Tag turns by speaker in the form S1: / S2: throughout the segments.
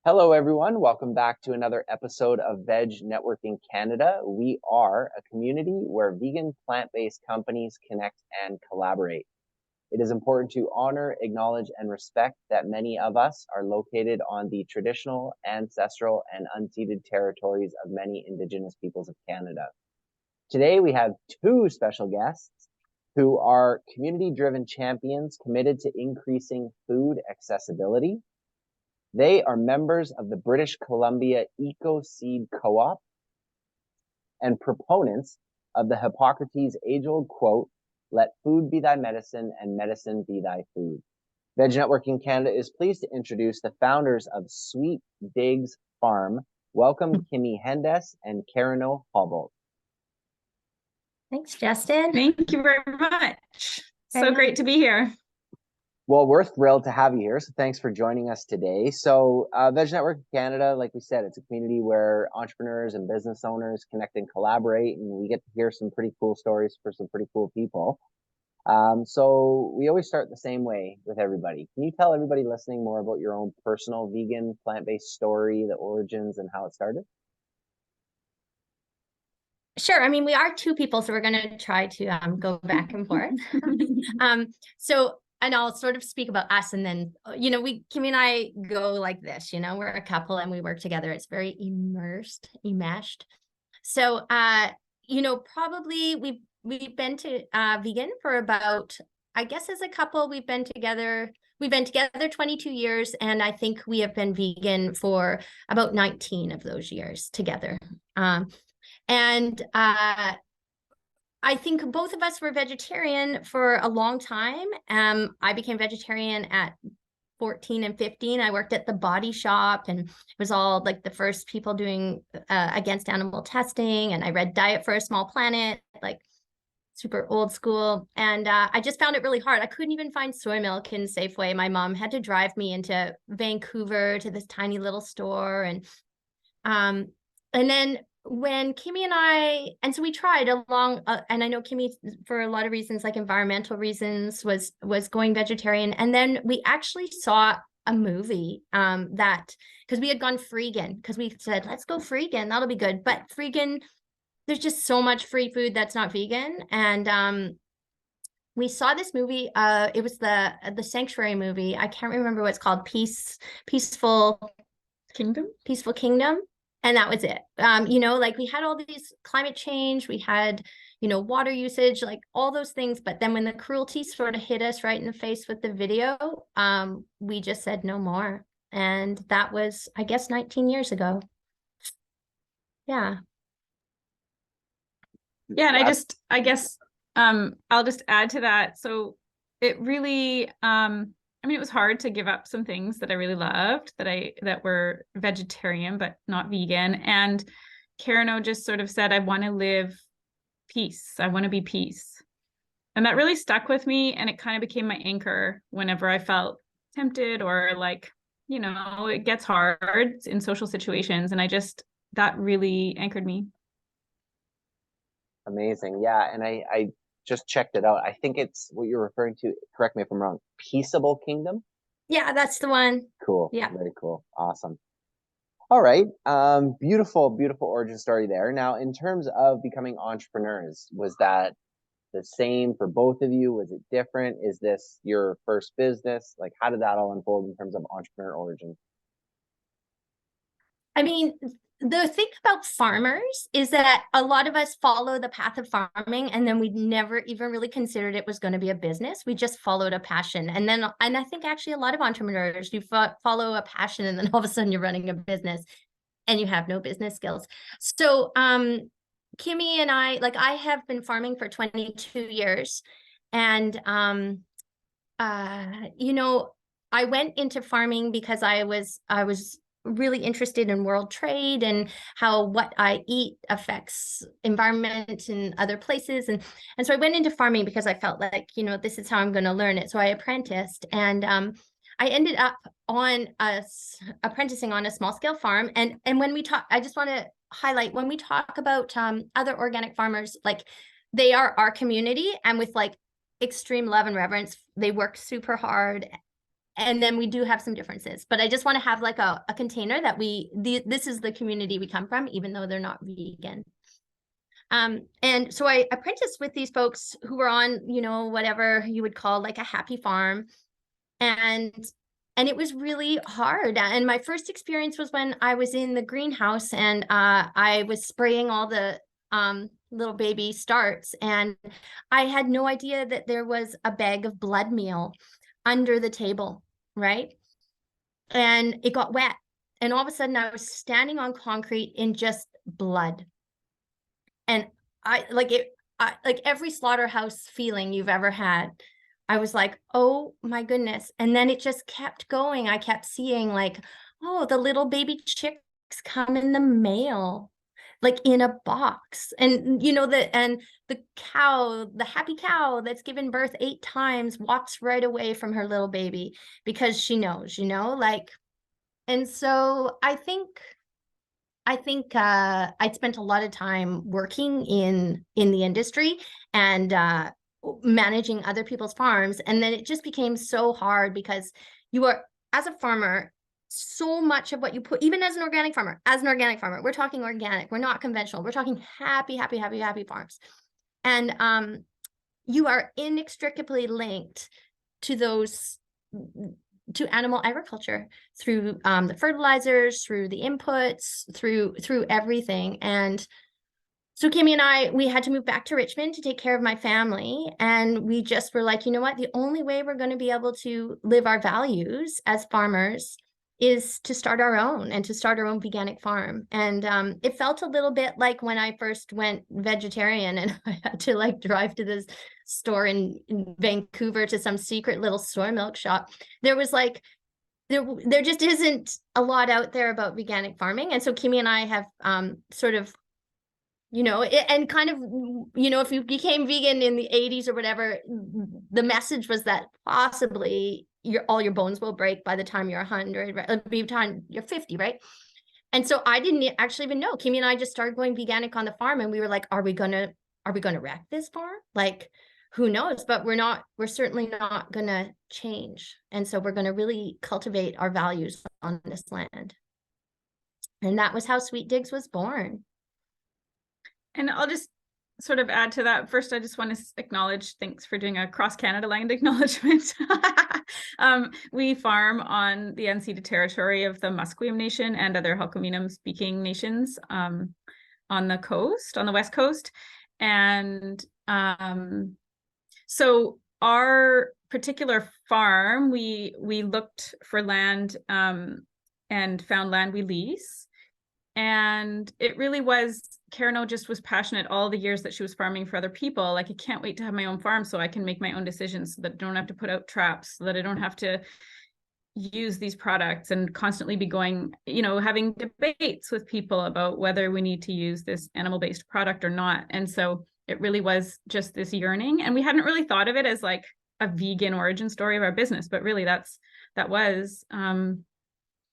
S1: Hello, everyone. Welcome back to another episode of Veg Networking Canada. We are a community where vegan plant-based companies connect and collaborate. It is important to honor, acknowledge, and respect that many of us are located on the traditional, ancestral, and unceded territories of many Indigenous peoples of Canada. Today, we have two special guests who are community-driven champions committed to increasing food accessibility. They are members of the British Columbia Eco Seed Co-op and proponents of the Hippocrates age-old quote, "Let food be thy medicine and medicine be thy food." Veg Networking Canada is pleased to introduce the founders of Sweet Digz Farm. Welcome, Kimi Hendess and Kareno Hawbolt.
S2: Thanks, Justin.
S3: Thank you very much. So great to be here.
S1: Well, we're thrilled to have you here. So thanks for joining us today. So Veg Network Canada, like we said, it's a community where entrepreneurs and business owners connect and collaborate, and we get to hear some pretty cool stories for some pretty cool people. So we always start the same way with everybody. Can you tell everybody listening more about your own personal vegan plant-based story, the origins, and how it started?
S2: Sure. I mean, we are two people, so we're going to try to go back and forth. And I'll sort of speak about us, and then, Kimi and I go like this, we're a couple and we work together. It's very enmeshed. So, probably we've been to vegan for about, I guess as a couple, we've been together 22 years, and I think we have been vegan for about 19 of those years together. I think both of us were vegetarian for a long time. I became vegetarian at 14 and 15. I worked at the Body Shop, and it was all like the first people doing against animal testing. And I read Diet for a Small Planet, like super old school. And I just found it really hard. I couldn't even find soy milk in Safeway. My mom had to drive me into Vancouver to this tiny little store. And then when Kimi and so we tried along, and I know Kimi, for a lot of reasons, like environmental reasons, was going vegetarian. And then we actually saw a movie because we had gone freegan, because we said, let's go freegan, that'll be good. But freegan, there's just so much free food that's not vegan. And we saw this movie. It was the Sanctuary movie. I can't remember what it's called. Peaceful Kingdom. And that was it. Like we had all these climate change, we had, water usage, like all those things. But then when the cruelty sort of hit us right in the face with the video, we just said no more. And that was, I guess, 19 years ago. Yeah.
S3: Yeah. And I guess, I'll just add to that. So it really, it was hard to give up some things that I really loved that were vegetarian, but not vegan. And Kareno just sort of said, I want to live peace. I want to be peace. And that really stuck with me. And it kind of became my anchor whenever I felt tempted or like, it gets hard in social situations. And that really anchored me.
S1: Amazing. Yeah. And I just checked it out. I think it's what you're referring to. Correct me if I'm wrong. Peaceable Kingdom?
S2: Yeah, that's the one.
S1: Cool.
S2: Yeah.
S1: Very cool. Awesome. All right. Beautiful, beautiful origin story there. Now, in terms of becoming entrepreneurs, was that the same for both of you? Was it different? Is this your first business? Like, how did that all unfold in terms of entrepreneur origin?
S2: I mean, the thing about farmers is that a lot of us follow the path of farming, and then we never even really considered it was going to be a business. We just followed a passion. And I think actually a lot of entrepreneurs, you follow a passion, and then all of a sudden you're running a business and you have no business skills. So Kimi and I have been farming for 22 years. And, I went into farming because I was really interested in world trade and how what I eat affects environment in other places. And so I went into farming because I felt like, this is how I'm going to learn it. So I apprenticed, and I ended up apprenticing on a small scale farm. And when we talk, I just want to highlight, when we talk about other organic farmers, like they are our community, and with like extreme love and reverence, they work super hard and then we do have some differences, but I just want to have like a container that this is the community we come from, even though they're not vegan. And so I apprenticed with these folks who were on, you know, whatever you would call like a happy farm. And it was really hard. And my first experience was when I was in the greenhouse and I was spraying all the little baby starts. And I had no idea that there was a bag of blood meal under the table, right? And it got wet. And all of a sudden I was standing on concrete in just blood. And I like every slaughterhouse feeling you've ever had. I was like, oh my goodness. And then it just kept going. I kept seeing like, oh, the little baby chicks come in the mail, like in a box. And you know, the cow, the happy cow that's given birth 8 times walks right away from her little baby because she knows, you know, like, and so I think I'd spent a lot of time working in the industry and managing other people's farms. And then it just became so hard because you are, as a farmer, so much of what you put, even as an organic farmer, we're talking organic, we're not conventional, we're talking happy farms. And you are inextricably linked to those, to animal agriculture through the fertilizers, through the inputs, through everything. And so Kimi and we had to move back to Richmond to take care of my family. And we just were like, you know what, the only way we're going to be able to live our values as farmers is to start our own and to start our own veganic farm. And it felt a little bit like when I first went vegetarian and I had to like drive to this store in Vancouver to some secret little soy milk shop. There was like, there just isn't a lot out there about veganic farming. And so Kimi and I have sort of, you know, and kind of, you know, if you became vegan in the 80s or whatever, the message was that possibly all your bones will break by the time you're 100, right? By the time you're 50, right? And so I didn't actually even know. Kimi and I just started going veganic on the farm, and we were like, are we gonna wreck this farm? Like, who knows? But we're certainly not gonna change. And so we're gonna really cultivate our values on this land. And that was how Sweet Digz was born.
S3: And I'll just sort of add to that. First, I just want to acknowledge, thanks for doing a cross-Canada land acknowledgement. We farm on the unceded territory of the Musqueam Nation and other Halkominam-speaking nations on the coast, on the West Coast. And so our particular farm, we looked for land and found land we lease. And it really was, Kareno just was passionate all the years that she was farming for other people. Like, I can't wait to have my own farm so I can make my own decisions, so that I don't have to put out traps, so that I don't have to use these products and constantly be going, you know, having debates with people about whether we need to use this animal-based product or not. And so it really was just this yearning. And we hadn't really thought of it as like a vegan origin story of our business, but really that was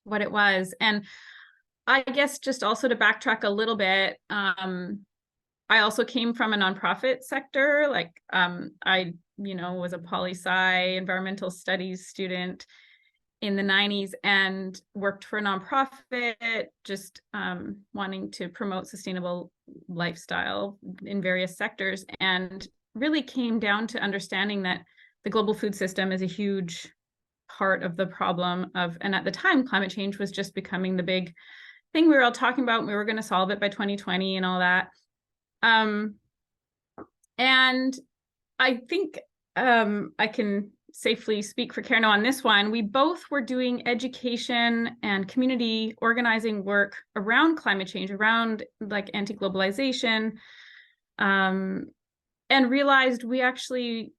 S3: what it was. And I guess just also to backtrack a little bit, I also came from a nonprofit sector. Like I, you know, was a poli-sci environmental studies student in the 90s and worked for a nonprofit, just wanting to promote sustainable lifestyle in various sectors, and really came down to understanding that the global food system is a huge part of the problem of, and at the time, climate change was just becoming the big thing we were all talking about. We were going to solve it by 2020 and all that. And I think I can safely speak for Kareno on this one. We both were doing education and community organizing work around climate change, around like anti-globalization, and realized we actually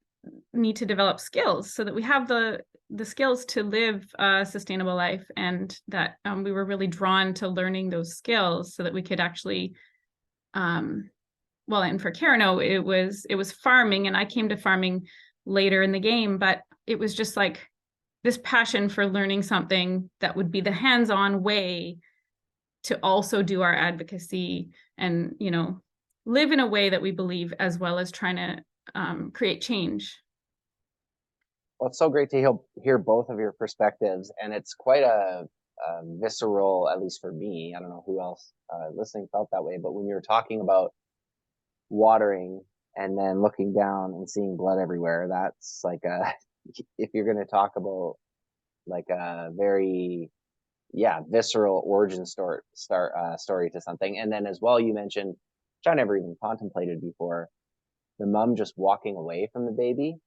S3: need to develop skills so that we have the skills to live a sustainable life, and that we were really drawn to learning those skills so that we could actually, well, and for Kareno, it was farming, and I came to farming later in the game, but it was just like this passion for learning something that would be the hands-on way to also do our advocacy and, you know, live in a way that we believe, as well as trying to create change.
S1: Well, it's so great to hear both of your perspectives, and it's quite a visceral, at least for me. I don't know who else listening felt that way, but when you're talking about watering and then looking down and seeing blood everywhere, that's like a if you're going to talk about like a very visceral origin story to something. And then as well, you mentioned, which I never even contemplated before, the mom just walking away from the baby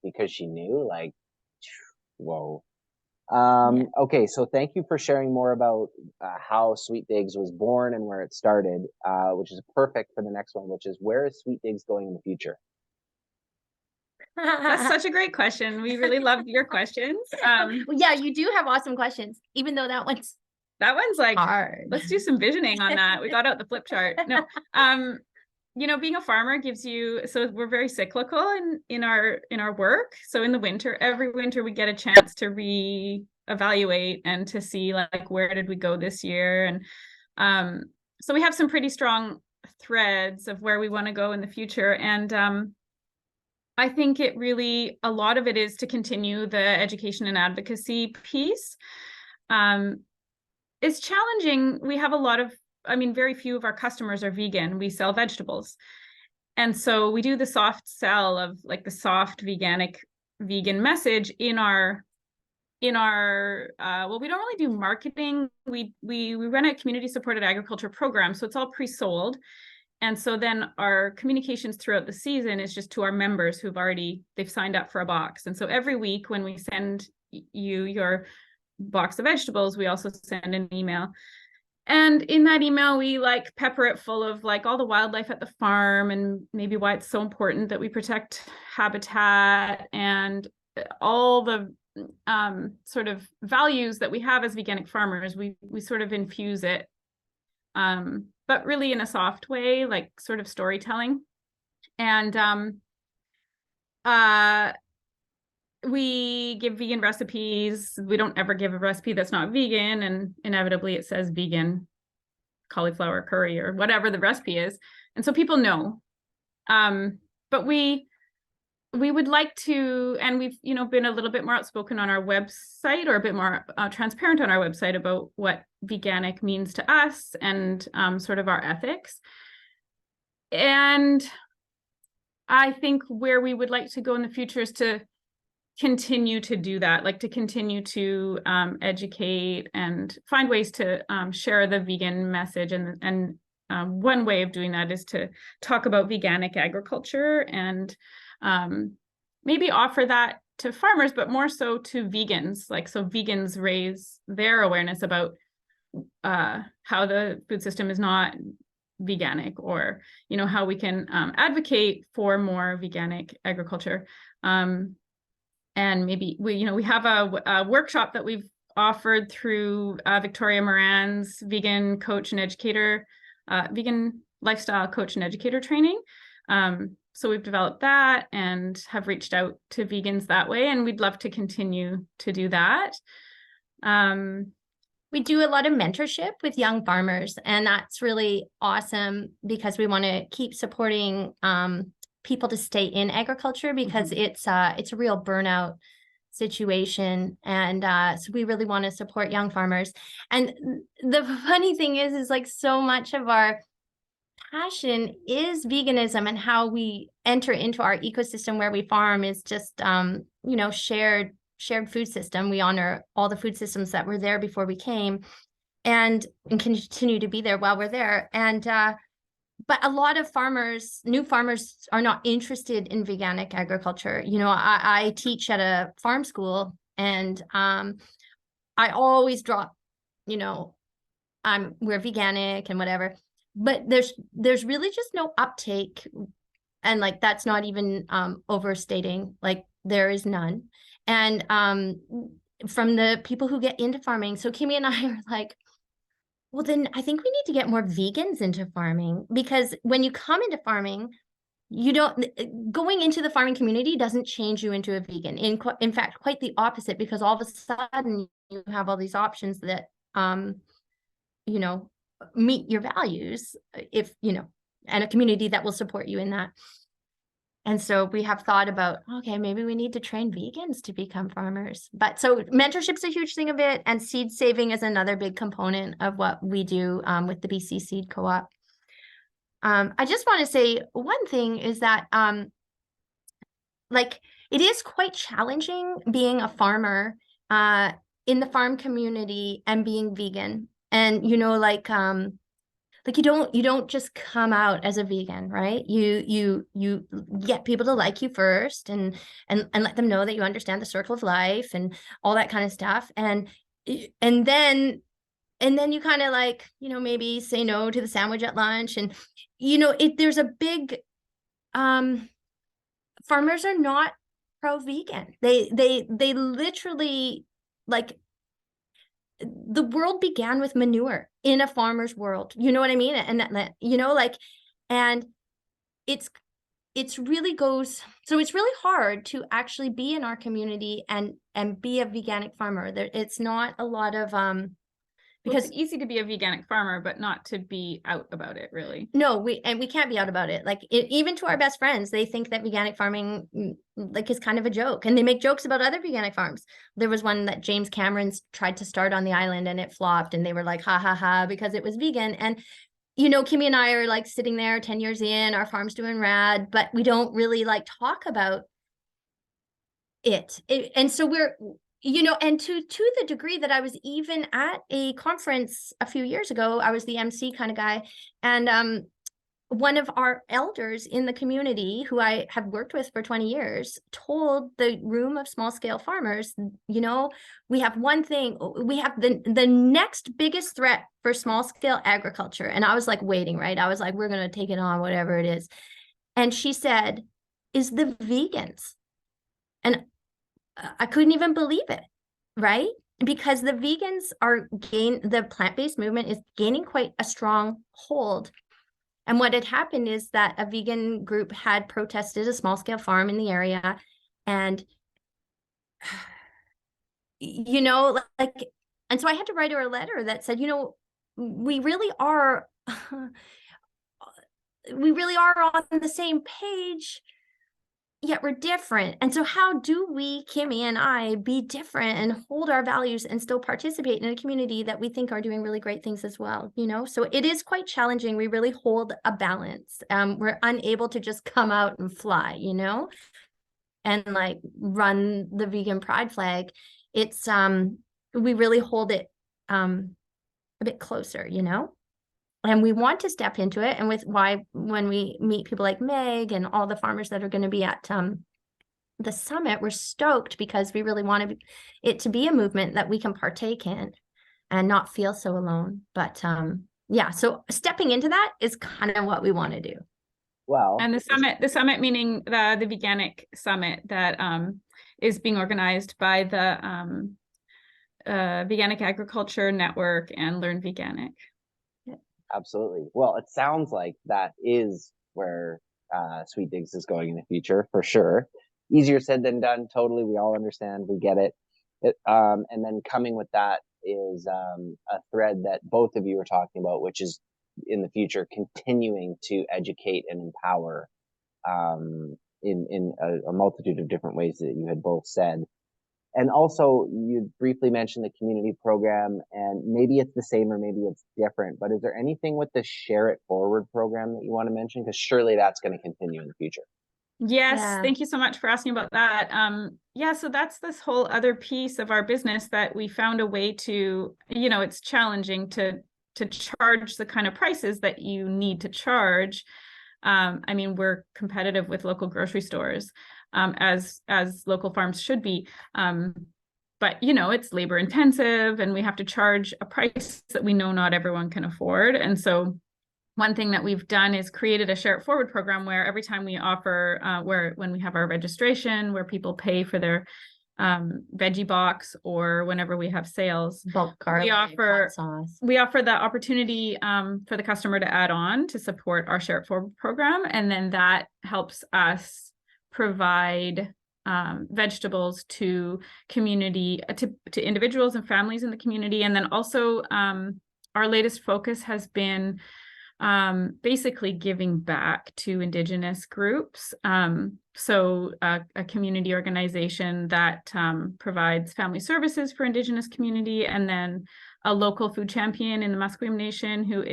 S1: because she knew, like, whoa. Okay, so thank you for sharing more about how Sweet Digz was born and where it started, which is perfect for the next one, which is, where is Sweet Digz going in the future?
S3: That's such a great question. We really loved your questions.
S2: Yeah, you do have awesome questions, even though that one's
S3: like
S2: hard.
S3: Let's do some visioning on that. We got out the flip chart. No, you know, being a farmer gives you, so we're very cyclical in our work. So in the winter, every winter we get a chance to reevaluate and to see, like, where did we go this year? And so we have some pretty strong threads of where we want to go in the future. And I think a lot of it is to continue the education and advocacy piece. It's challenging. We have very few of our customers are vegan. We sell vegetables. And so we do the soft sell of, like, the soft vegan message in our well, we don't really do marketing. We run a community supported agriculture program. So it's all pre-sold. And so then our communications throughout the season is just to our members they've signed up for a box. And so every week when we send you your box of vegetables, we also send an email. And in that email, we pepper it full of all the wildlife at the farm, and maybe why it's so important that we protect habitat, and all the sort of values that we have as veganic farmers. We sort of infuse it, but really in a soft way, like sort of storytelling. And we give vegan recipes. We don't ever give a recipe that's not vegan, and inevitably it says vegan cauliflower curry or whatever the recipe is. And so people know. But we would like to, and we've been a little bit more outspoken on our website, or a bit more transparent on our website about what veganic means to us, and sort of our ethics. And I think where we would like to go in the future is to continue to do that, to continue to educate and find ways to share the vegan message. And one way of doing that is to talk about veganic agriculture, and maybe offer that to farmers, but more so to vegans. So vegans raise their awareness about how the food system is not veganic, or how we can advocate for more veganic agriculture. And maybe we have a workshop that we've offered through Victoria Moran's vegan coach and educator, vegan lifestyle coach and educator training. So we've developed that and have reached out to vegans that way, and we'd love to continue to do that.
S2: We do a lot of mentorship with young farmers, and that's really awesome because we want to keep supporting people to stay in agriculture, because it's a real burnout situation. And so we really want to support young farmers. And the funny thing is so much of our passion is veganism, and how we enter into our ecosystem where we farm is just shared food system. We honor all the food systems that were there before we came, and continue to be there while we're there. And but a lot of new farmers are not interested in veganic agriculture. I teach at a farm school, and I always drop, we're veganic and whatever, but there's really just no uptake. And that's not even overstating, there is none. And from the people who get into farming. So Kimi and I are like, well, then I think we need to get more vegans into farming, because when you come into farming, going into the farming community doesn't change you into a vegan. In fact, quite the opposite, because all of a sudden you have all these options that, meet your values, and a community that will support you in that. And so we have thought about, okay, maybe we need to train vegans to become farmers. But so mentorship's a huge thing of it. And seed saving is another big component of what we do with the BC Seed Co-op. I just want to say one thing is that like it is quite challenging being a farmer in the farm community and being vegan. And, you know, like you don't just come out as a vegan, right? You get people to like you first and let them know that you understand the circle of life and all that kind of stuff. And then you kind of like, you know, maybe say no to the sandwich at lunch. And, you know, there's a big, farmers are not pro-vegan. They literally, like, the world began with manure in a farmer's world. You know what I mean? And that you know, like, and it's really goes, so it's really hard to actually be in our community and be a veganic farmer. It's not a lot of because
S3: it's easy to be a veganic farmer, but not to be out about it, really.
S2: No, we can't be out about it. Like even to our best friends, they think that veganic farming like is kind of a joke, and they make jokes about other veganic farms. There was one that James Cameron's tried to start on the island and it flopped, and they were like, ha ha ha, because it was vegan. And you know, Kimi and I are like sitting there 10 years in, our farm's doing rad, but we don't really like talk about it. And so we're, you know, and to the degree that I was even at a conference a few years ago, I was the MC kind of guy. And one of our elders in the community who I have worked with for 20 years told the room of small scale farmers, you know, we have one thing, we have the next biggest threat for small scale agriculture. And I was like waiting, right? I was like, we're going to take it on, whatever it is. And she said, is the vegans. And I couldn't even believe it, right? Because the vegans the plant-based movement is gaining quite a strong hold. And what had happened is that a vegan group had protested a small-scale farm in the area. And, you know, like, and so I had to write her a letter that said, you know, we really are on the same page, yet we're different. And so how do we, Kimi and I, be different and hold our values and still participate in a community that we think are doing really great things as well, you know? So it is quite challenging. We really hold a balance. We're unable to just come out and fly, you know, and like run the vegan pride flag. It's, we really hold it a bit closer, you know? And we want to step into it. And when we meet people like Meg and all the farmers that are going to be at the summit, we're stoked because we really want it to be a movement that we can partake in and not feel so alone. But yeah, so stepping into that is kind of what we want to do.
S1: Well,
S3: and the summit meaning the veganic summit that is being organized by the Veganic Agriculture Network and Learn Veganic.
S1: Absolutely. Well, it sounds like that is where Sweet Digz is going in the future, for sure. Easier said than done. Totally. We all understand. We get it. And then coming with that is a thread that both of you were talking about, which is in the future continuing to educate and empower in a multitude of different ways that you had both said. And also, you briefly mentioned the community program, and maybe it's the same or maybe it's different, but is there anything with the Share It Forward program that you want to mention? Because surely that's going to continue in the future.
S3: Yes,
S2: Yeah.
S3: Thank you so much for asking about that. Yeah, so that's this whole other piece of our business that we found a way to, you know, it's challenging to charge the kind of prices that you need to charge. I mean, we're competitive with local grocery stores. As local farms should be. But, you know, it's labor intensive and we have to charge a price that we know not everyone can afford. And so one thing that we've done is created a Share It Forward program where every time we offer, when we have our registration, where people pay for their veggie box or whenever we have sales,
S2: bulk garlic,
S3: we offer the opportunity for the customer to add on to support our Share It Forward program. And then that helps us provide vegetables to community, to individuals and families in the community. And then also our latest focus has been basically giving back to Indigenous groups. So a community organization that provides family services for Indigenous community, and then a local food champion in the Musqueam Nation who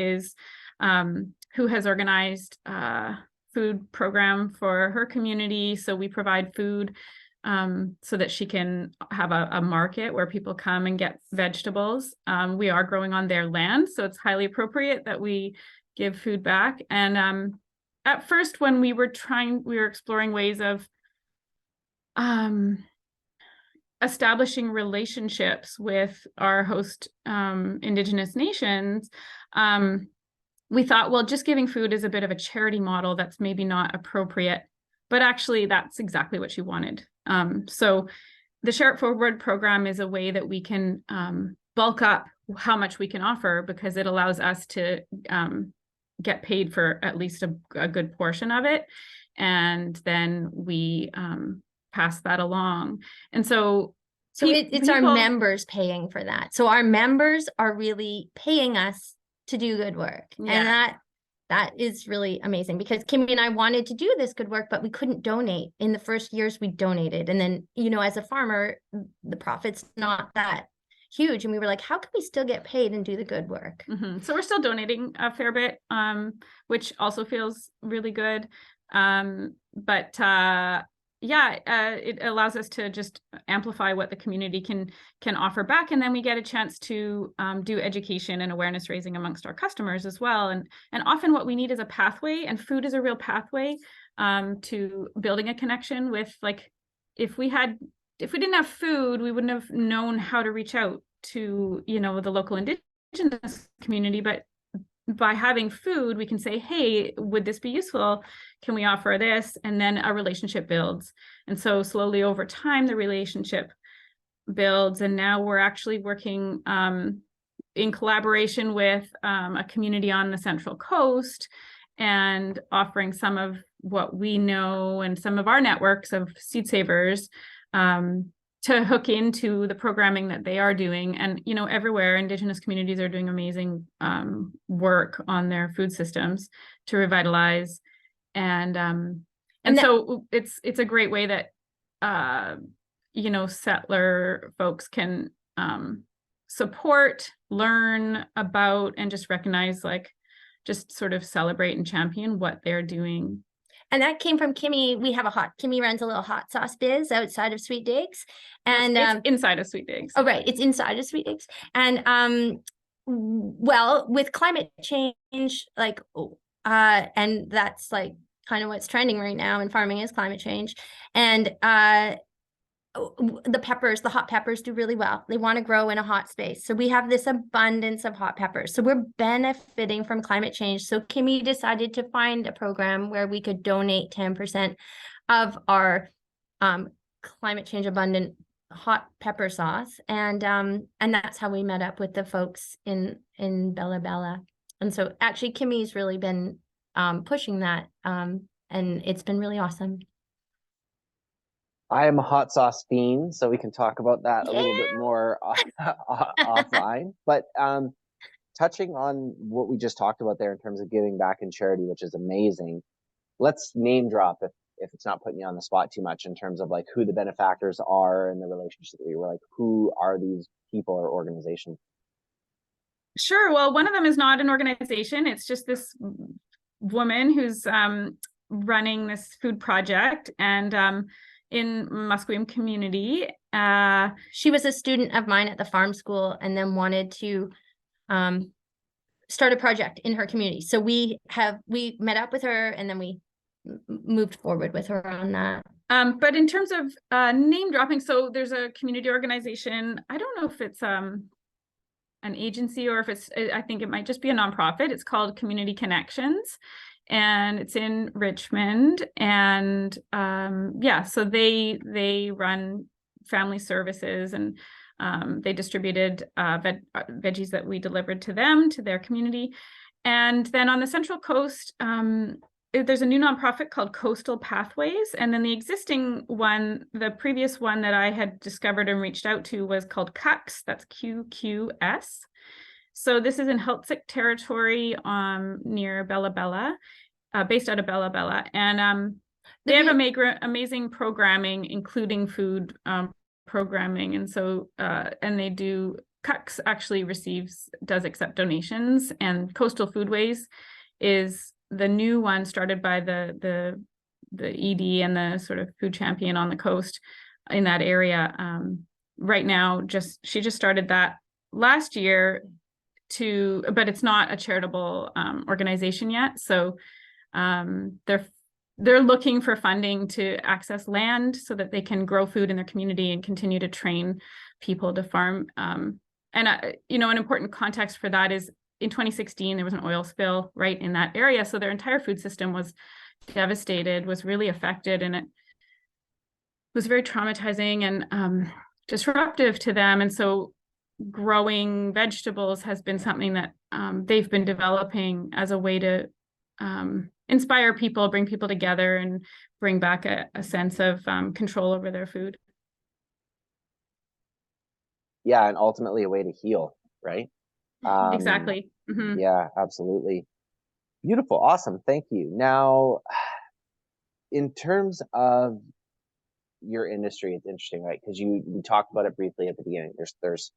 S3: has organized a food program for her community. So we provide food so that she can have a market where people come and get vegetables. We are growing on their land, so it's highly appropriate that we give food back. And at first, when we were exploring ways of establishing relationships with our host Indigenous nations, we thought, well, just giving food is a bit of a charity model that's maybe not appropriate. But actually, that's exactly what she wanted. So the Share It Forward program is a way that we can bulk up how much we can offer, because it allows us to get paid for at least a good portion of it. And then we pass that along. And so
S2: it's our members paying for that. So our members are really paying us to do good work. Yeah. And that is really amazing, because Kimi and I wanted to do this good work, but we couldn't donate. In the first years we donated. And then, as a farmer, the profit's not that huge. And we were like, how can we still get paid and do the good work?
S3: Mm-hmm. So we're still donating a fair bit, which also feels really good. It allows us to just amplify what the community can offer back, and then we get a chance to do education and awareness raising amongst our customers as well. And often what we need is a pathway, and food is a real pathway to building a connection with, like, if we didn't have food, we wouldn't have known how to reach out to the local Indigenous community. But by having food, we can say, hey, would this be useful? Can we offer this? And then a relationship builds. And so slowly over time, the relationship builds. And now we're actually working in collaboration with a community on the Central Coast, and offering some of what we know and some of our networks of seed savers to hook into the programming that they are doing. And, everywhere Indigenous communities are doing amazing work on their food systems to revitalize. And so it's a great way that, settler folks can support, learn about, and just recognize, just sort of celebrate and champion what they're doing.
S2: And that came from Kimi. Kimi runs a little hot sauce biz outside of Sweet Digz. And
S3: it's inside of Sweet Digz.
S2: Oh, right. It's inside of Sweet Digz. And with climate change, and that's kind of what's trending right now in farming is climate change. And the hot peppers do really well. They want to grow in a hot space. So we have this abundance of hot peppers. So we're benefiting from climate change. So Kimi decided to find a program where we could donate 10% of our climate change abundant hot pepper sauce. And that's how we met up with the folks in Bella Bella. And so actually Kimi's really been pushing that. And it's been really awesome.
S1: I am a hot sauce fiend, so we can talk about that a little bit more offline. But touching on what we just talked about there in terms of giving back and charity, which is amazing, let's name drop if it's not putting you on the spot too much in terms of who the benefactors are and the relationship that you were who are these people or organizations?
S3: Sure. Well, one of them is not an organization. It's just this woman who's running this food project, and in Musqueam community.
S2: She was a student of mine at the farm school, and then wanted to start a project in her community. So we met up with her, and then we moved forward with her on that.
S3: But in terms of name dropping, so there's a community organization. I don't know if it's an agency or if I think it might just be a nonprofit. It's called Community Connections. And it's in Richmond, and so they run family services, and they distributed veggies that we delivered to them, to their community. And then on the Central Coast, there's a new nonprofit called Coastal Pathways, and then the existing one, the previous one that I had discovered and reached out to, was called QQS. That's QQS. So this is in Hiltzik territory, near Bella Bella, based out of Bella Bella. And they have amazing programming, including food programming. And so, and they do, Cucks actually does accept donations, and Coastal Foodways is the new one started by the ED and the sort of food champion on the coast in that area. Right now, she just started that last year but it's not a charitable organization yet. So they're looking for funding to access land so that they can grow food in their community and continue to train people to farm. And you know, an important context for that is in 2016, there was an oil spill right in that area. So their entire food system was devastated, was really affected, and it was very traumatizing and disruptive to them. And so growing vegetables has been something that they've been developing as a way to inspire people, bring people together, and bring back a sense of control over their food.
S1: Yeah, and ultimately a way to heal, right?
S3: Exactly. Mm-hmm.
S1: Yeah, absolutely. Beautiful. Awesome. Thank you. Now, in terms of your industry, it's interesting, right? Because we talked about it briefly at the beginning. There's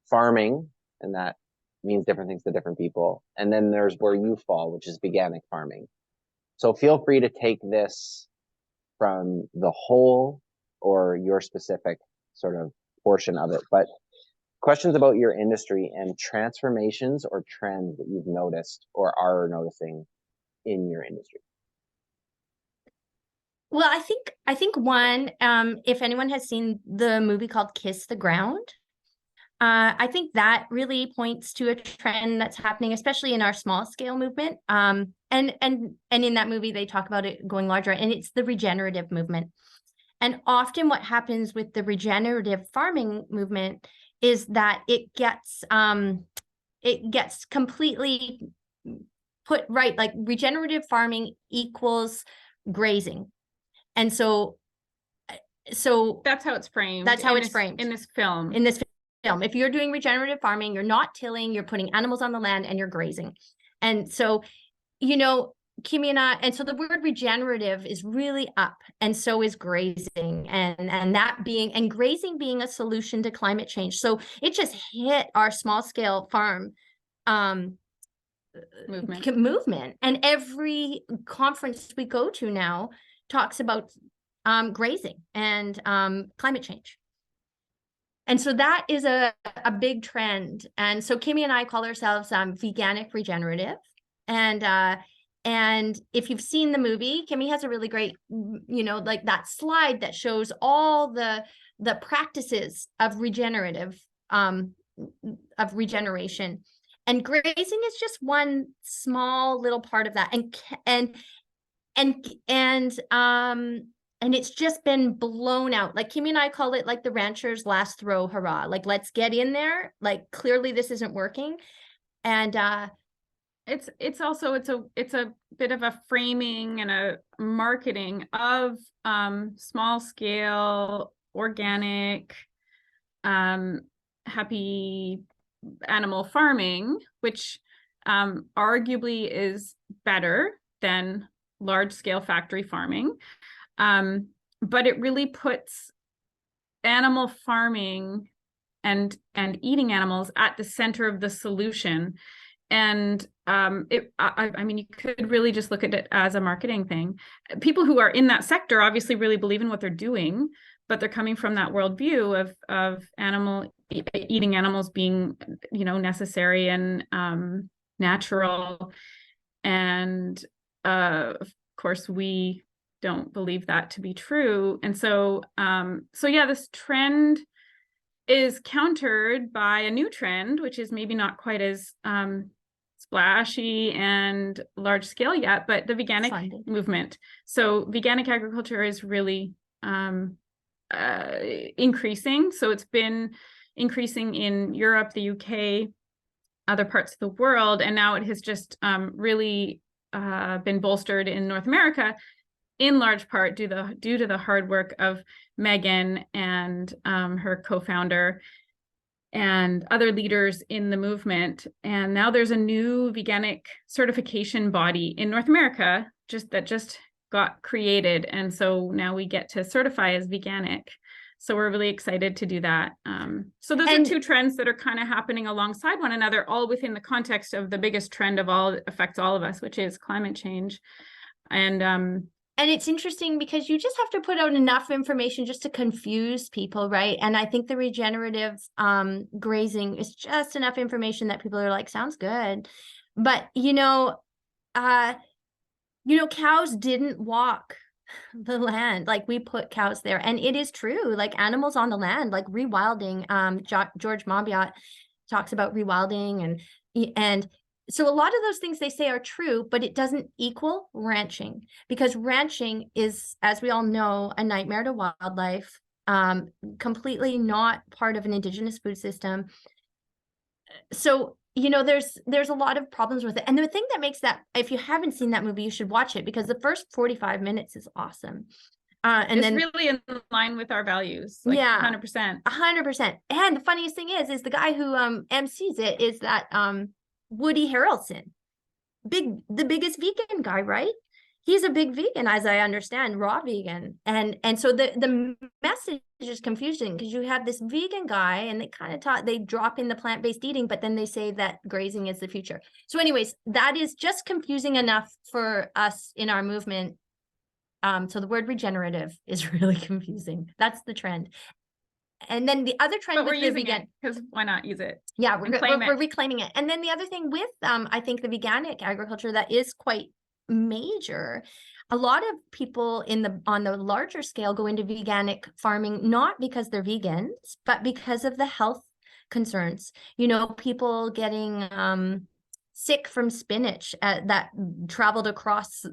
S1: farming, and that means different things to different people. And then there's where you fall, which is veganic farming. So feel free to take this from the whole or your specific sort of portion of it. But questions about your industry and transformations or trends that you've noticed or are noticing in your industry.
S2: Well, I think one, if anyone has seen the movie called Kiss the Ground, I think that really points to a trend that's happening, especially in our small scale movement. And in that movie, they talk about it going larger, and it's the regenerative movement. And often what happens with the regenerative farming movement is that it gets completely put right, like regenerative farming equals grazing. And so
S3: that's how it's framed.
S2: That's how it's framed
S3: in this film.
S2: If you're doing regenerative farming, you're not tilling, you're putting animals on the land, and you're grazing. And so, you know, Kimi and I, and so the word regenerative is really up, and so is grazing, and grazing being a solution to climate change. So it just hit our small scale farm movement. And every conference we go to now talks about grazing and climate change. And so that is a big trend. And so Kimi and I call ourselves veganic regenerative. And if you've seen the movie, Kimi has a really great, you know, like that slide that shows all the practices of regenerative, of regeneration. And grazing is just one small little part of that. And it's just been blown out. Like Kimi and I call it like the rancher's last throw hurrah. Like, let's get in there. Like, clearly this isn't working. And
S3: it's also a bit of a framing and a marketing of small scale, organic, happy animal farming, which arguably is better than large scale factory farming. But it really puts animal farming and eating animals at the center of the solution. And I mean, you could really just look at it as a marketing thing. People who are in that sector obviously really believe in what they're doing, but they're coming from that worldview of eating animals being, you know, necessary and natural. And of course, we don't believe that to be true. And so yeah, this trend is countered by a new trend, which is maybe not quite as splashy and large scale yet, but the veganic movement. So veganic agriculture is really increasing. So it's been increasing in Europe, the UK, other parts of the world, and now it has just really been bolstered in North America, in large part due to the hard work of Megan and her co-founder. and other leaders in the movement. And now there's a new veganic certification body in North America that just got created. And so now we get to certify as veganic. So we're really excited to do that. So those are two trends that are kind of happening alongside one another, all within the context of the biggest trend of all that affects all of us, which is climate change.
S2: And it's interesting because you just have to put out enough information just to confuse people, right? And I think the regenerative grazing is just enough information that people are like, sounds good. But, cows didn't walk the land. Like, we put cows there. And it is true, like animals on the land, like rewilding. George Monbiot talks about rewilding and so a lot of those things they say are true, but it doesn't equal ranching, because ranching is, as we all know, a nightmare to wildlife, completely not part of an indigenous food system. So, there's a lot of problems with it. And the thing that makes that, if you haven't seen that movie, you should watch it, because the first 45 minutes is awesome. And
S3: it's
S2: then
S3: really in line with our values. Like,
S2: yeah,
S3: 100%.
S2: 100%. And the funniest thing is the guy who MCs it is that Woody Harrelson, the biggest vegan guy, right? He's a big vegan, as I understand, raw vegan. And so the message is confusing, because you have this vegan guy and they drop in the plant-based eating, but then they say that grazing is the future. So anyways, that is just confusing enough for us in our movement. So the word regenerative is really confusing. That's the trend. And then the other trend,
S3: but we're
S2: with the
S3: using
S2: vegan,
S3: it, because why not use it?
S2: Yeah, we're reclaiming it. And then the other thing with I think the veganic agriculture that is quite major, a lot of people on the larger scale go into veganic farming not because they're vegans, but because of the health concerns. People getting sick from spinach that traveled across,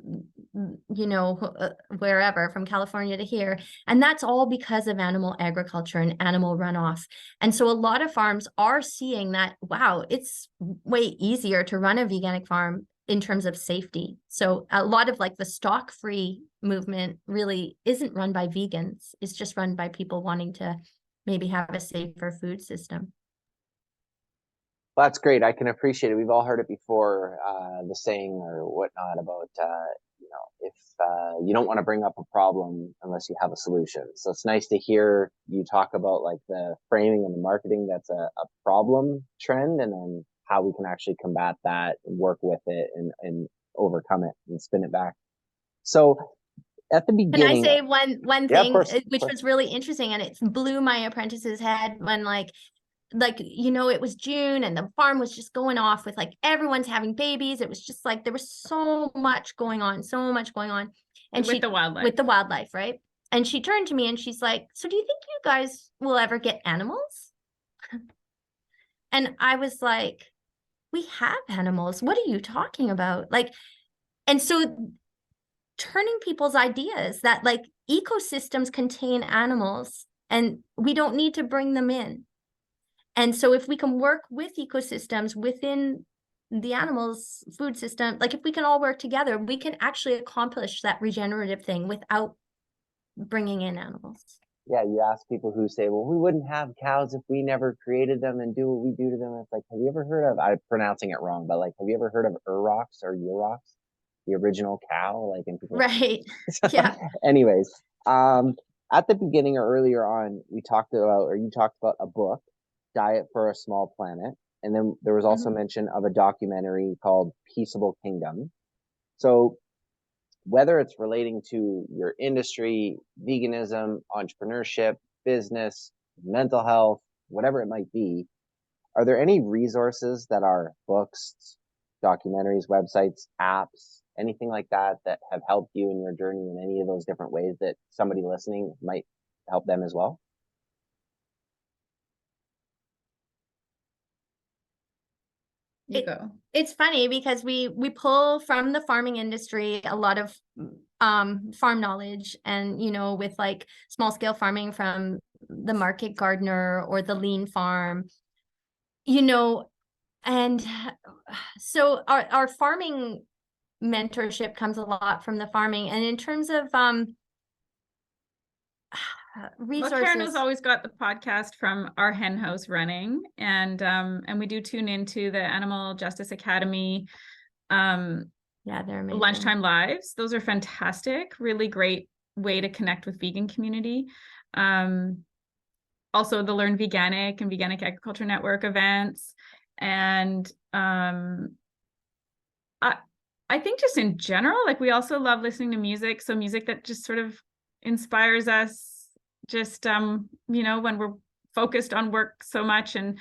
S2: wherever, from California to here. And that's all because of animal agriculture and animal runoff. And so a lot of farms are seeing that, wow, it's way easier to run a veganic farm in terms of safety. So a lot of like the stock-free movement really isn't run by vegans. It's just run by people wanting to maybe have a safer food system.
S1: Well, that's great. I can appreciate it. We've all heard it before, the saying or whatnot about, if you don't want to bring up a problem unless you have a solution. So it's nice to hear you talk about like the framing and the marketing that's a problem trend, and then how we can actually combat that and work with it and overcome it and spin it back. So at the beginning,
S2: can I say one
S1: yeah,
S2: thing,
S1: of course,
S2: which was really interesting, and it blew my apprentice's head when it was June and the farm was just going off with like everyone's having babies. It was just like there was so much going on. And
S3: with the
S2: wildlife, right? And she turned to me and she's like, so do you think you guys will ever get animals? And I was like, we have animals. What are you talking about? And so turning people's ideas that like ecosystems contain animals and we don't need to bring them in. And so if we can work with ecosystems within the animals' food system, like if we can all work together, we can actually accomplish that regenerative thing without bringing in animals.
S1: Yeah, you ask people who say, well, we wouldn't have cows if we never created them and do what we do to them. It's like, have you ever heard of, I'm pronouncing it wrong, but like, have you ever heard of Urox or Urox, the original cow? Like, and people,
S2: right. Yeah.
S1: Anyways, at the beginning or earlier on, you talked about a book, Diet for a Small Planet. And then there was also mention of a documentary called Peaceable Kingdom. So whether it's relating to your industry, veganism, entrepreneurship, business, mental health, whatever it might be, are there any resources that are books, documentaries, websites, apps, anything like that that have helped you in your journey in any of those different ways that somebody listening might help them as well?
S2: It's funny because we pull from the farming industry a lot of farm knowledge, and with like small scale farming from the Market Gardener or the Lean Farm, and so our farming mentorship comes a lot from the farming. And in terms of
S3: Well, Karen has
S2: resources.
S3: always got the podcast from our hen house running, and we do tune into the Animal Justice Academy
S2: Yeah, they're amazing.
S3: lunchtime lives. Those are fantastic. Really great way to connect with vegan community. Also the Learn Veganic and Veganic Agriculture Network events. And I think just in general, like we also love listening to music. So music that just sort of inspires us just, you know, when we're focused on work so much. And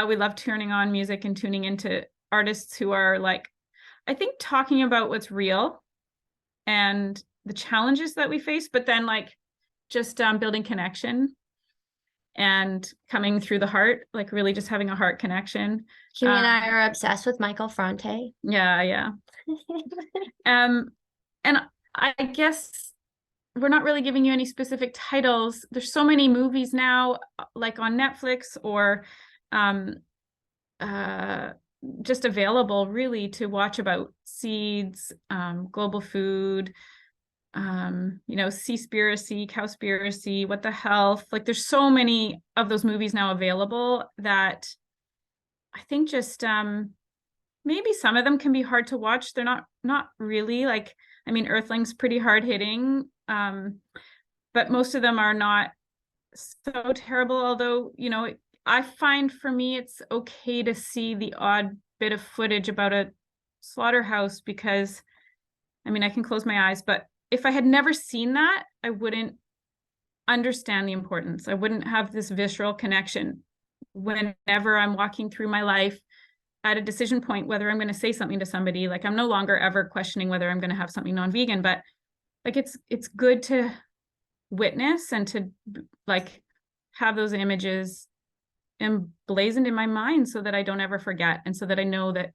S3: we love turning on music and tuning into artists who are like, I think talking about what's real and the challenges that we face, but then like just building connection and coming through the heart, like really just having a heart connection.
S2: Kimi and I are obsessed with Michael Fronte.
S3: Yeah. And I guess we're not really giving you any specific titles. There's so many movies now, like on Netflix or just available really to watch about seeds, global food, you know, Seaspiracy, Cowspiracy, What the Health. Like there's so many of those movies now available that I think just maybe some of them can be hard to watch. They're not really like, I mean, Earthling's pretty hard hitting, but most of them are not so terrible. Although, you know, I find for me, it's okay to see the odd bit of footage about a slaughterhouse because, I mean, I can close my eyes, but if I had never seen that, I wouldn't understand the importance. I wouldn't have this visceral connection whenever I'm walking through my life at a decision point, whether I'm going to say something to somebody. Like I'm no longer ever questioning whether I'm going to have something non-vegan, but like it's good to witness and to like have those images emblazoned in my mind so that I don't ever forget, and so that I know that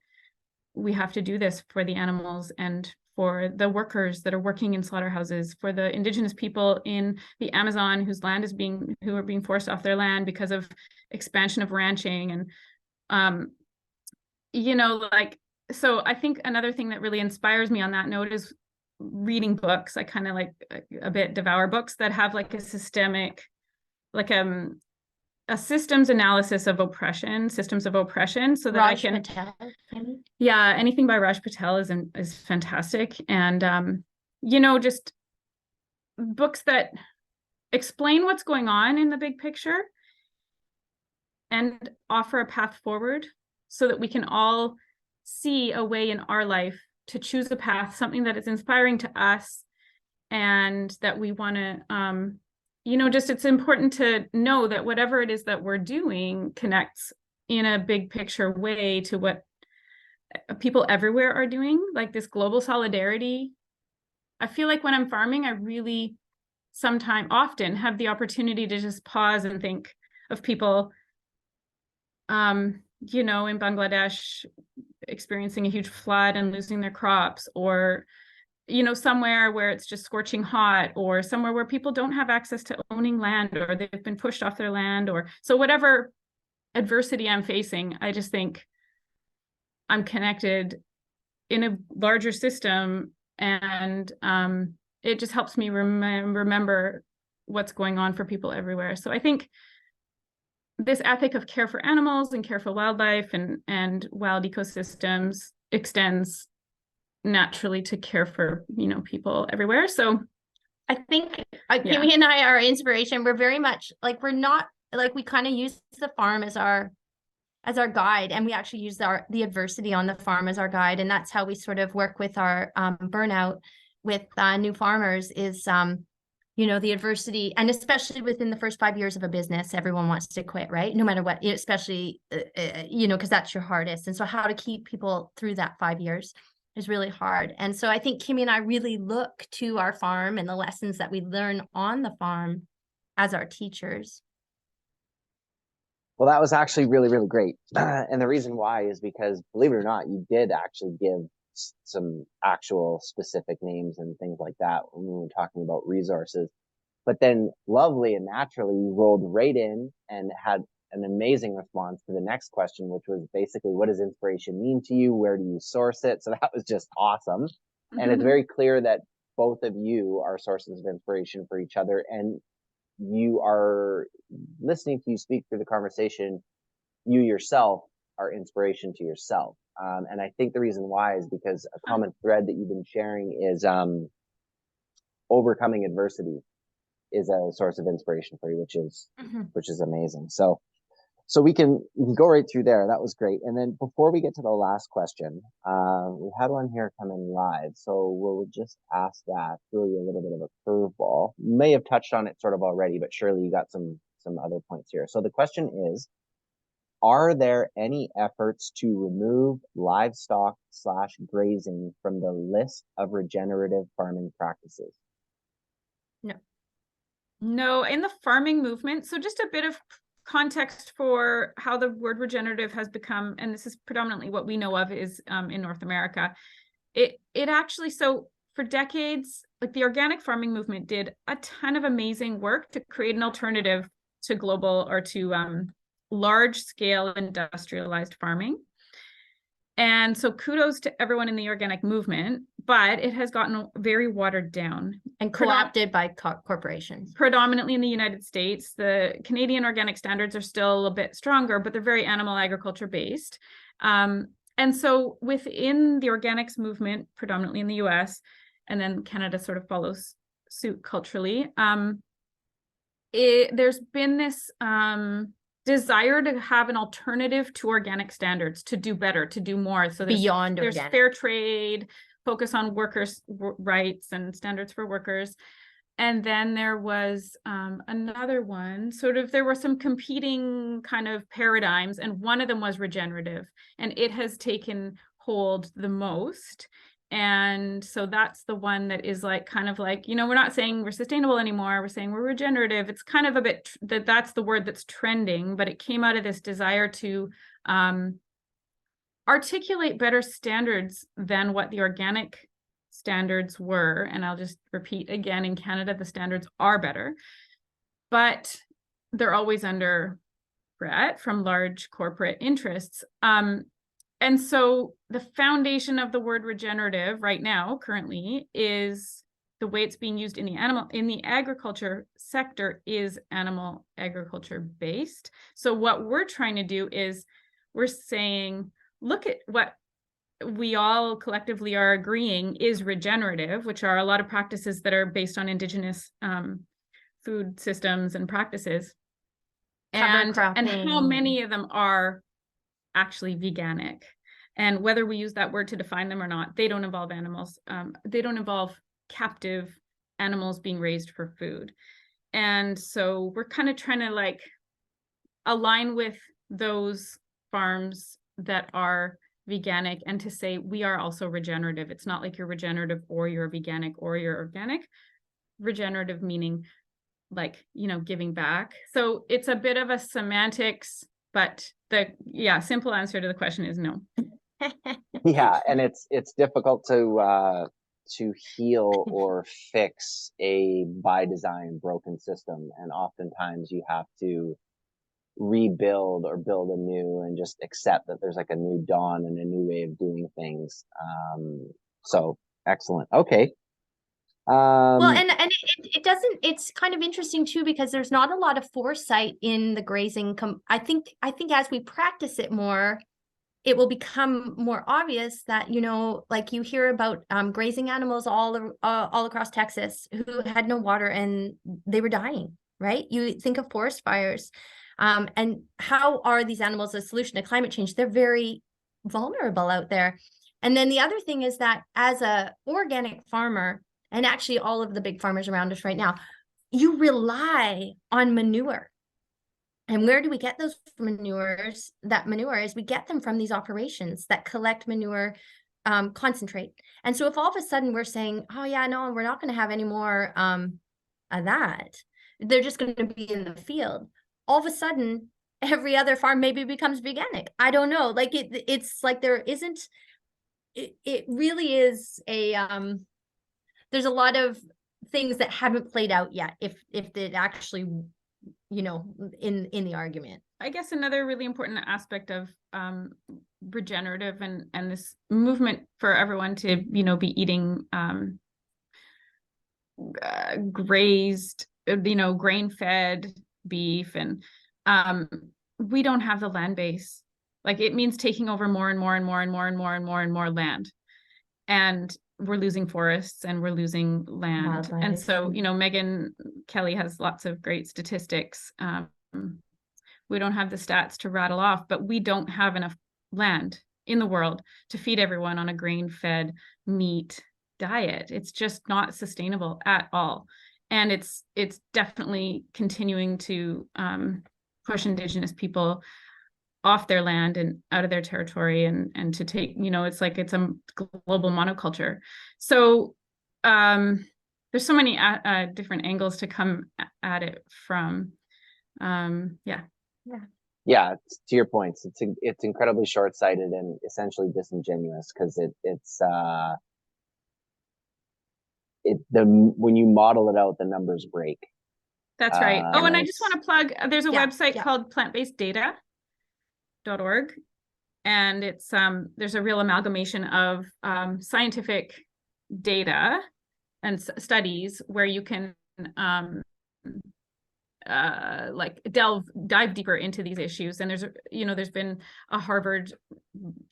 S3: we have to do this for the animals and for the workers that are working in slaughterhouses, for the indigenous people in the Amazon who are being forced off their land because of expansion of ranching. And you know, like, so I think another thing that really inspires me on that note is reading books. I kind of like a bit devour books that have like a systemic, like a systems analysis of oppression, systems of oppression, so that
S2: Raj
S3: I can
S2: Patel, maybe?
S3: Yeah, anything by Raj Patel is fantastic. And you know, just books that explain what's going on in the big picture and offer a path forward so that we can all see a way in our life to choose a path, something that is inspiring to us and that we want to you know, just it's important to know that whatever it is that we're doing connects in a big picture way to what people everywhere are doing, like this global solidarity. I feel like when I'm farming, I really often have the opportunity to just pause and think of people, you know, in Bangladesh experiencing a huge flood and losing their crops, or you know, somewhere where it's just scorching hot, or somewhere where people don't have access to owning land, or they've been pushed off their land, or so whatever adversity I'm facing, I just think I'm connected in a larger system, and it just helps me remember what's going on for people everywhere. So I think this ethic of care for animals and care for wildlife and wild ecosystems extends naturally to care for, you know, people everywhere. So
S2: I think Kimi and I are inspiration. We're very much like, we're not like, we kind of use the farm as our guide, and we actually use the adversity on the farm as our guide, and that's how we sort of work with our burnout with new farmers is you know, the adversity, and especially within the first 5 years of a business, everyone wants to quit, right? No matter what, especially you know, because that's your hardest. And so how to keep people through that 5 years is really hard. And so I think Kimi and I really look to our farm and the lessons that we learn on the farm as our teachers.
S1: Well, that was actually really, really great. And the reason why is because, believe it or not, you did actually give some actual specific names and things like that when we were talking about resources. But then lovely and naturally, you rolled right in and had an amazing response to the next question, which was basically, what does inspiration mean to you? Where do you source it? So that was just awesome. And it's very clear that both of you are sources of inspiration for each other. And you are listening to you speak through the conversation, you yourself are inspiration to yourself. And I think the reason why is because a common thread that you've been sharing is overcoming adversity is a source of inspiration for you, which is amazing. So we can go right through there. That was great. And then before we get to the last question, we had one here come in live, so we'll just ask that, throw you a little bit of a curveball. You may have touched on it sort of already, but surely you got some other points here. So the question is, are there any efforts to remove livestock / grazing from the list of regenerative farming practices?
S3: No, in the farming movement. So just a bit of context for how the word regenerative has become, and this is predominantly what we know of is in North America. It actually, so for decades, like the organic farming movement did a ton of amazing work to create an alternative to global or to large scale industrialized farming. And so kudos to everyone in the organic movement, but it has gotten very watered down.
S2: And co-opted by corporations.
S3: Predominantly in the United States. The Canadian organic standards are still a bit stronger, but they're very animal agriculture based. And so within the organics movement, predominantly in the US, and then Canada sort of follows suit culturally, there's been this desire to have an alternative to organic standards, to do better, to do more. So there's
S2: organic.
S3: Fair trade, focus on workers' rights and standards for workers. And then there was another one, sort of, there were some competing kind of paradigms, and one of them was regenerative, and it has taken hold the most. And so that's the one that is like, kind of like, you know, we're not saying we're sustainable anymore. We're saying we're regenerative. It's kind of a bit that's the word that's trending, but it came out of this desire to articulate better standards than what the organic standards were. And I'll just repeat again, in Canada, the standards are better, but they're always under threat from large corporate interests. And so the foundation of the word regenerative right now, currently, is the way it's being used in the agriculture sector is animal agriculture based. So what we're trying to do is we're saying, look at what we all collectively are agreeing is regenerative, which are a lot of practices that are based on Indigenous food systems and practices. And how many of them are actually veganic, and whether we use that word to define them or not, they don't involve animals. They don't involve captive animals being raised for food. And so we're kind of trying to like align with those farms that are veganic and to say we are also regenerative. It's not like you're regenerative or you're veganic or you're organic. Regenerative meaning like, you know, giving back. So it's a bit of a semantics, but the simple answer to the question is no.
S1: Yeah, and it's difficult to heal or fix a by design broken system, and oftentimes you have to rebuild or build anew and just accept that there's like a new dawn and a new way of doing things. So excellent. Okay.
S2: Well, and it doesn't, it's kind of interesting too, because there's not a lot of foresight in the grazing. I think as we practice it more, it will become more obvious that, you know, like you hear about grazing animals all across Texas who had no water and they were dying, right? You think of forest fires, and how are these animals a solution to climate change? They're very vulnerable out there. And then the other thing is that as a organic farmer, and actually all of the big farmers around us right now, you rely on manure. And where do we get those manures? That manure is we get them from these operations that collect manure, concentrate. And so if all of a sudden we're saying, oh yeah, no, we're not going to have any more of that, they're just going to be in the field. All of a sudden, every other farm maybe becomes veganic. I don't know. Like it's like there isn't. It really is a. There's a lot of things that haven't played out yet. If it actually, you know, in the argument.
S3: I guess another really important aspect of regenerative and this movement for everyone to, you know, be eating grazed grain-fed beef, and we don't have the land base. Like, it means taking over more and more and more and more and more and more and more land. And we're losing forests and we're losing land.
S2: Wildlife.
S3: And so, Megan Kelly has lots of great statistics. We don't have the stats to rattle off, but we don't have enough land in the world to feed everyone on a grain-fed meat diet. It's just not sustainable at all. And it's definitely continuing to push Indigenous people off their land and out of their territory, and to take, it's like it's a global monoculture. So there's so many different angles to come at it from.
S1: Yeah, to your points, it's incredibly short-sighted and essentially disingenuous, because when you model it out, the numbers break.
S3: That's right. Oh, and I just want to plug, there's a website called plantbasedata.org, and it's there's a real amalgamation of scientific data and studies where you can dive deeper into these issues. And there's been a Harvard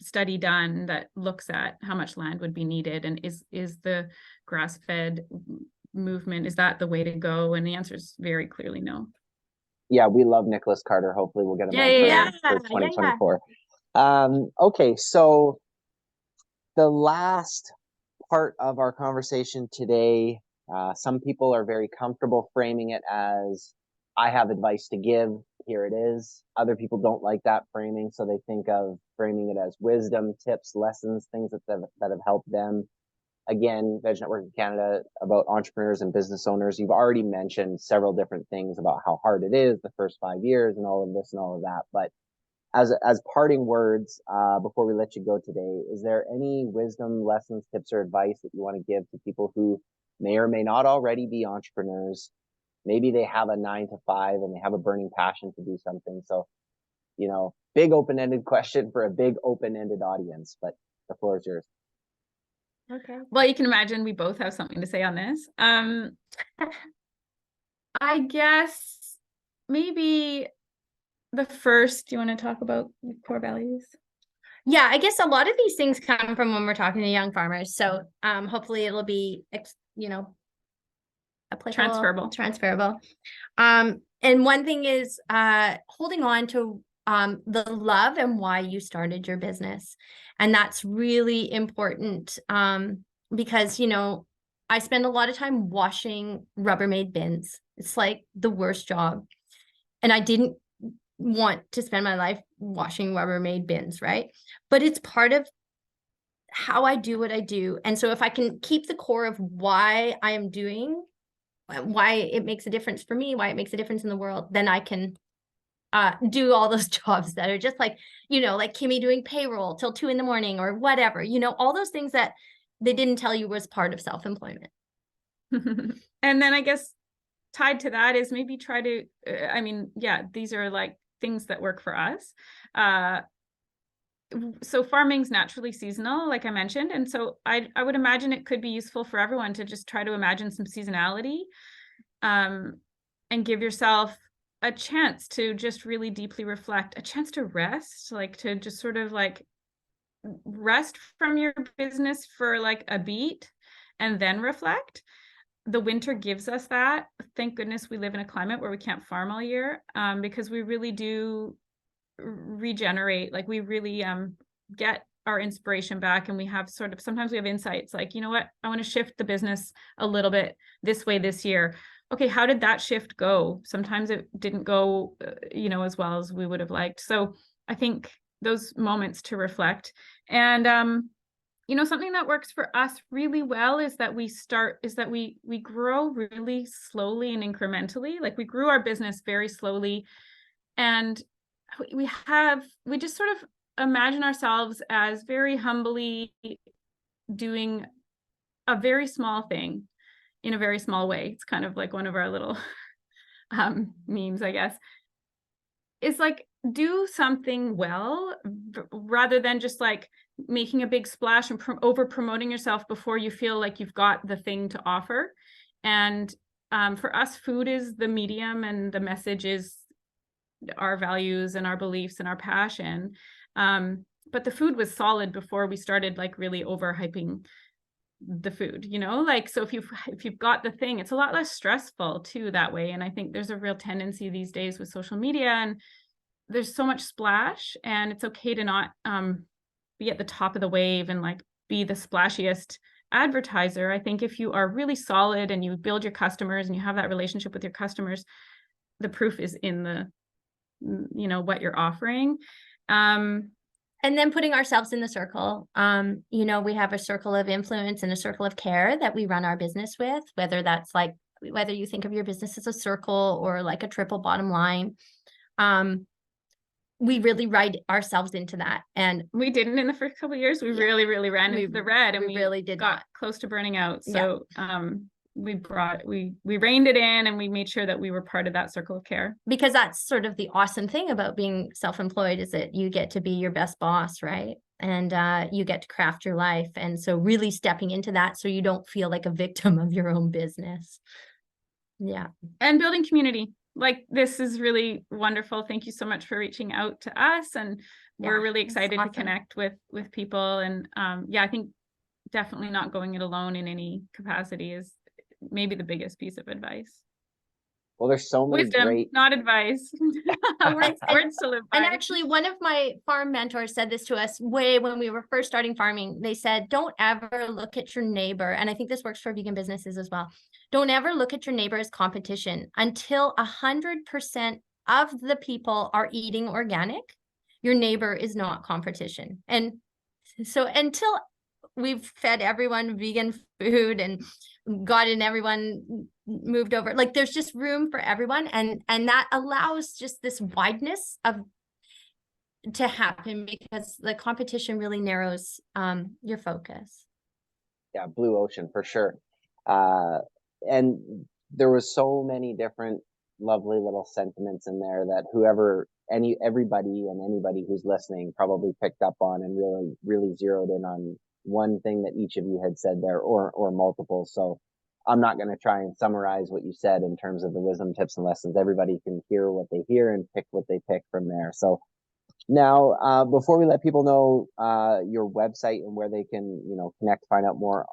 S3: study done that looks at how much land would be needed, and is the grass-fed movement, is that the way to go? And the answer is very clearly no.
S1: Yeah, we love Nicholas Carter. Hopefully we'll get him for 2024. Okay, so the last part of our conversation today, some people are very comfortable framing it as, I have advice to give, here it is. Other people don't like that framing, so they think of framing it as wisdom, tips, lessons, things that have helped them. Again, Veg Network Canada, about entrepreneurs and business owners. You've already mentioned several different things about how hard it is the first 5 years and all of this and all of that. But as parting words, before we let you go today, is there any wisdom, lessons, tips, or advice that you want to give to people who may or may not already be entrepreneurs? Maybe they have a 9 to 5 and they have a burning passion to do something. So, big open-ended question for a big open-ended audience, but the floor is yours.
S3: Okay. Well, you can imagine we both have something to say on this. I guess maybe the first, do you want to talk about core values?
S2: Yeah, I guess a lot of these things come from when we're talking to young farmers. So hopefully it'll be, applicable, transferable. And one thing is holding on to the love and why you started your business. And that's really important because, I spend a lot of time washing Rubbermaid bins. It's like the worst job. And I didn't want to spend my life washing Rubbermaid bins, right? But it's part of how I do what I do. And so if I can keep the core of why I am doing, why it makes a difference for me, why it makes a difference in the world, then I can do all those jobs that are just like, like Kimi doing payroll till 2 a.m. or whatever, all those things that they didn't tell you was part of self-employment.
S3: And then I guess tied to that is maybe try to, these are like things that work for us. So farming's naturally seasonal, like I mentioned. And so I would imagine it could be useful for everyone to just try to imagine some seasonality and give yourself a chance to just really deeply reflect, a chance to rest, like to just sort of like rest from your business for like a beat and then reflect. The winter gives us that. Thank goodness we live in a climate where we can't farm all year, because we really do regenerate. Like we really get our inspiration back, and we have sometimes we have insights like, you know what, I want to shift the business a little bit this way this year. Okay, how did that shift go? Sometimes it didn't go, as well as we would have liked. So I think those moments to reflect. And something that works for us really well is that we grow really slowly and incrementally. Like we grew our business very slowly, and we just sort of imagine ourselves as very humbly doing a very small thing in a very small way. It's kind of like one of our little memes, I guess. It's like, do something well rather than just like making a big splash and over promoting yourself before you feel like you've got the thing to offer. And for us, food is the medium and the message is our values and our beliefs and our passion. But the food was solid before we started like really overhyping the food, you know, like, so if you've got the thing, it's a lot less stressful too that way. And I think there's a real tendency these days with social media, and there's so much splash, and it's okay to not be at the top of the wave and like be the splashiest advertiser. I think if you are really solid and you build your customers and you have that relationship with your customers, the proof is in the, you know, what you're offering.
S2: And then putting ourselves in the circle. You know, we have a circle of influence and a circle of care that we run our business with, whether that's like, whether you think of your business as a circle or like a triple bottom line. We really write ourselves into that. And
S3: we didn't in the first couple of years. We really ran into the red, and we
S2: really did
S3: got close to burning out. So we reined it in, and we made sure that we were part of that circle of care.
S2: Because that's sort of the awesome thing about being self-employed, is that you get to be your best boss, right? And you get to craft your life. And so really stepping into that so you don't feel like a victim of your own business. Yeah.
S3: And building community. Like, this is really wonderful. Thank you so much for reaching out to us. And we're really excited to connect with people. And I think definitely not going it alone in any capacity is maybe the biggest piece of advice.
S1: Well, there's so many
S3: wisdom,
S1: great,
S3: not advice. Words to live by.
S2: And actually, one of my farm mentors said this to us way when we were first starting farming. They said, don't ever look at your neighbor. And I think this works for vegan businesses as well. Don't ever look at your neighbor as competition. Until 100% of the people are eating organic, your neighbor is not competition. And so until we've fed everyone vegan food and gotten everyone moved over, like, there's just room for everyone, and that allows just this wideness to happen, because the competition really narrows your focus.
S1: Yeah, blue ocean for sure. And there was so many different lovely little sentiments in there that everybody and anybody who's listening probably picked up on, and really zeroed in on one thing that each of you had said there, or multiple. So I'm not going to try and summarize what you said in terms of the wisdom, tips, and lessons. Everybody can hear what they hear and pick what they pick from there. So now, before we let people know your website and where they can, connect, find out more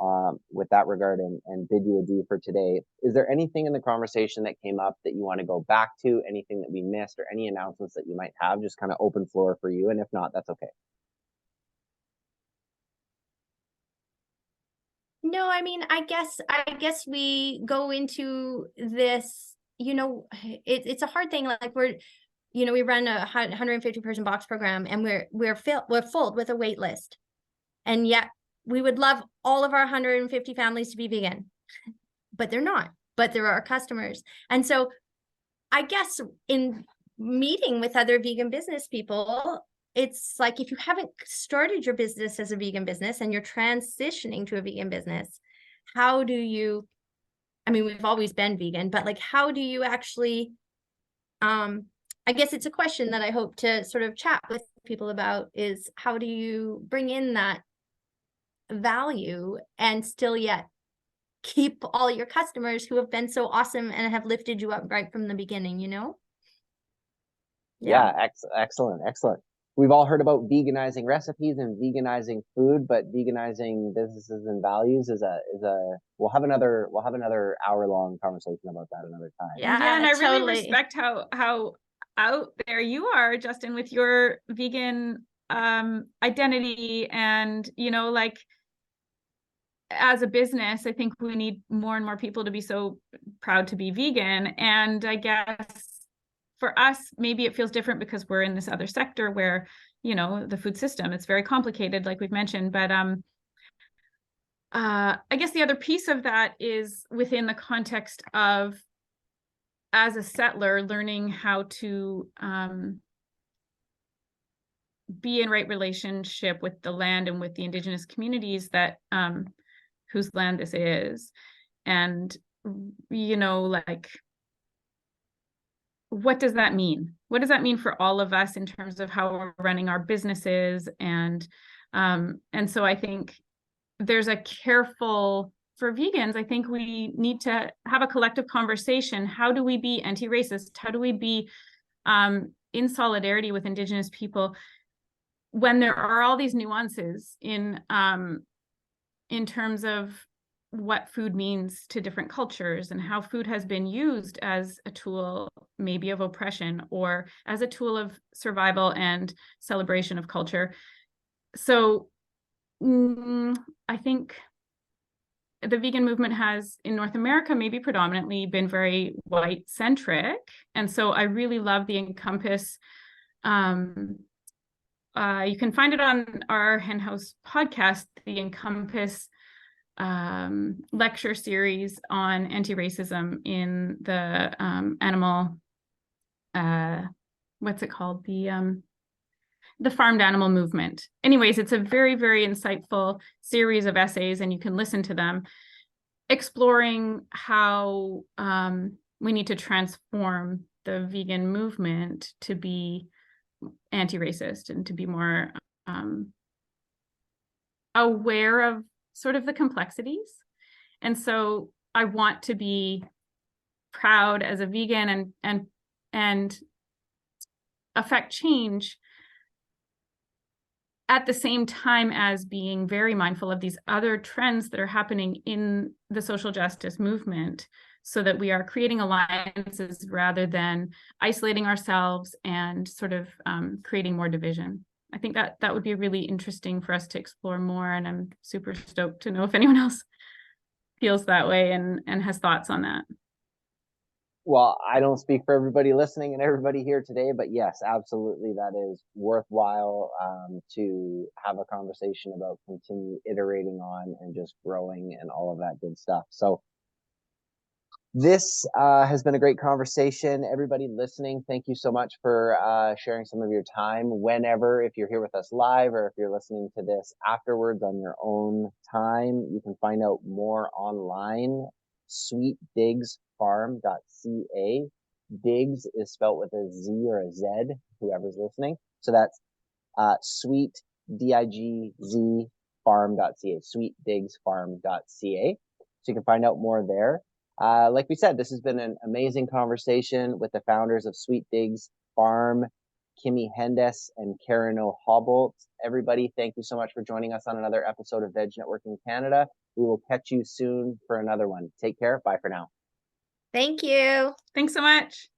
S1: with that regard, and bid you adieu for today, is there anything in the conversation that came up that you want to go back to, anything that we missed, or any announcements that you might have? Just kind of open floor for you, and if not, that's okay.
S2: No, I mean, I guess we go into this, it's a hard thing. Like, we run a 150 person box program, and we're full with a wait list. And yet we would love all of our 150 families to be vegan, but they're not, but there are customers. And so I guess in meeting with other vegan business people, it's like, if you haven't started your business as a vegan business and you're transitioning to a vegan business, how do you, I mean, we've always been vegan, but like, how do you actually, I guess it's a question that I hope to sort of chat with people about, is how do you bring in that value and still yet keep all your customers who have been so awesome and have lifted you up right from the beginning,
S1: Yeah, excellent. We've all heard about veganizing recipes and veganizing food, but veganizing businesses and values we'll have another hour-long conversation about that another time.
S3: Yeah, and I really respect how out there you are, Justin, with your vegan identity. And like, as a business, I think we need more and more people to be so proud to be vegan. And I guess for us, maybe it feels different because we're in this other sector where, the food system, it's very complicated, like we've mentioned. But I guess the other piece of that is within the context of, as a settler, learning how to be in right relationship with the land and with the Indigenous communities that whose land this is. And, like, what does that mean? What does that mean for all of us in terms of how we're running our businesses? And so I think there's a careful for vegans, I think we need to have a collective conversation. How do we be anti-racist? How do we be in solidarity with Indigenous people when there are all these nuances in terms of what food means to different cultures and how food has been used as a tool maybe of oppression or as a tool of survival and celebration of culture. So I think the vegan movement has in North America maybe predominantly been very white centric. And so I really love the Encompass. You can find it on our Henhouse podcast, the Encompass lecture series on anti-racism in the animal, what's it called? The farmed animal movement. Anyways, it's a very, very insightful series of essays, and you can listen to them exploring how we need to transform the vegan movement to be anti-racist and to be more aware of sort of the complexities. And so I want to be proud as a vegan and affect change at the same time as being very mindful of these other trends that are happening in the social justice movement, so that we are creating alliances rather than isolating ourselves and sort of creating more division. I think that would be really interesting for us to explore more, and I'm super stoked to know if anyone else feels that way and has thoughts on that.
S1: Well, I don't speak for everybody listening and everybody here today, but yes, absolutely, that is worthwhile to have a conversation about, continue iterating on and just growing and all of that good stuff. So this has been a great conversation. Everybody listening, thank you so much for sharing some of your time. Whenever, if you're here with us live or if you're listening to this afterwards on your own time, you can find out more online, sweetdigzfarm.ca. Digz is spelled with a Z or a Z, whoever's listening. So that's sweet, D-I-G-Z, farm.ca, sweetdigzfarm.ca. So you can find out more there. Like we said, this has been an amazing conversation with the founders of Sweet Digz Farm, Kimi Hendess and Kareno Hawbolt. Everybody, thank you so much for joining us on another episode of Veg Networking Canada. We will catch you soon for another one. Take care. Bye for now.
S2: Thank you.
S3: Thanks so much.